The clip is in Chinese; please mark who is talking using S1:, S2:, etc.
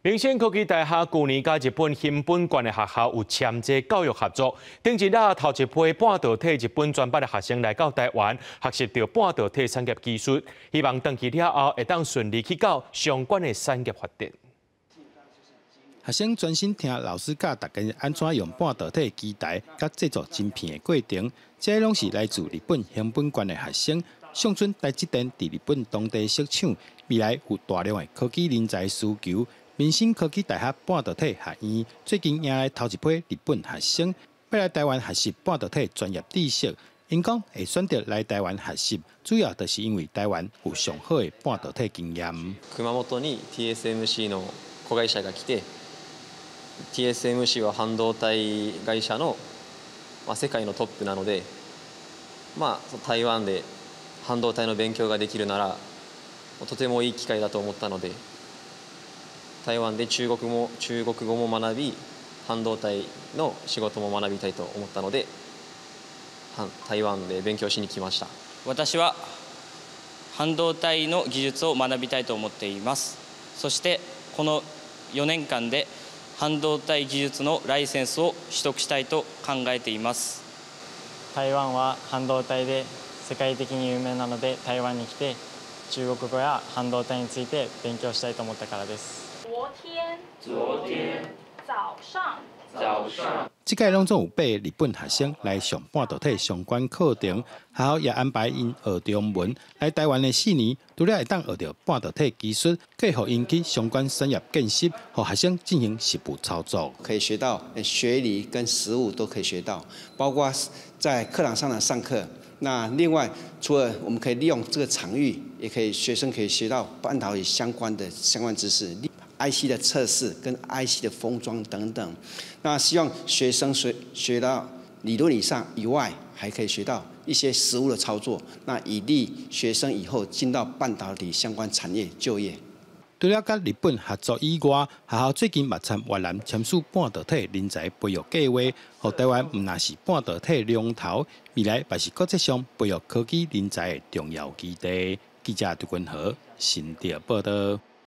S1: 明星科技大学去年甲日本新本县的学校有签这教育合作，顶一日头一批半导体日本专班的学生来到台湾，学习到半导体产业技术，希望回去了后会当顺利去到相关的产业发展。
S2: 学生专心听老师教大家安怎用半导体基台甲制作晶片的过程，这些拢是来自日本新本县的学生。上春台积电伫日本当地设厂，未来有大量的科技人才需求。明星科技大学半导体学院最近迎来头一批日本学生，要来台湾学习半导体专业知识。因讲会选择来台湾学习，主要就是因为台湾有上好的半導體經驗。
S3: 熊本に TSMC の子会社が来て、TSMC は半導体会社の世界のトップなので、台湾で半導体の勉強ができるならとてもいい機会だと思ったので、台湾で中国語も学び、半導体の仕事も学びたいと思ったので、台湾で勉強しに来ました。
S4: 私は半導体の技術を学びたいと思っています。そしてこの4年間で半導体技術のライセンスを取得したいと考えています。
S5: 台湾は半導体で世界的に有名なので、台湾に来て中国語や半導体について勉強したいと思ったからです。
S6: 昨天早上。
S2: 这届拢总有8个日本学生来上半导体相关课程，学校也安排因学中文。来台湾的4年，除了会当学到半导体技术，可以互因去相关产业见习，互学生进行实务操作，
S7: 可以学到学理跟实务都可以学到，包括在课堂上的上课。那另外，除了我们可以利用这个场域，也可以学生可以学到半导体相关知识。IC 的测试跟 IC 的封装等等，那希望学生学到理论以外，还可以学到一些实务的操作，那以利学生以后进到半导体相关产业就业。
S2: 除了甲日本合作以外，学校最近也参越南签署半导体人才培育计划，互台湾唔那是半导体龙头，未来也是国际上培育科技人才的重要基地。记者杜君和新竹报道。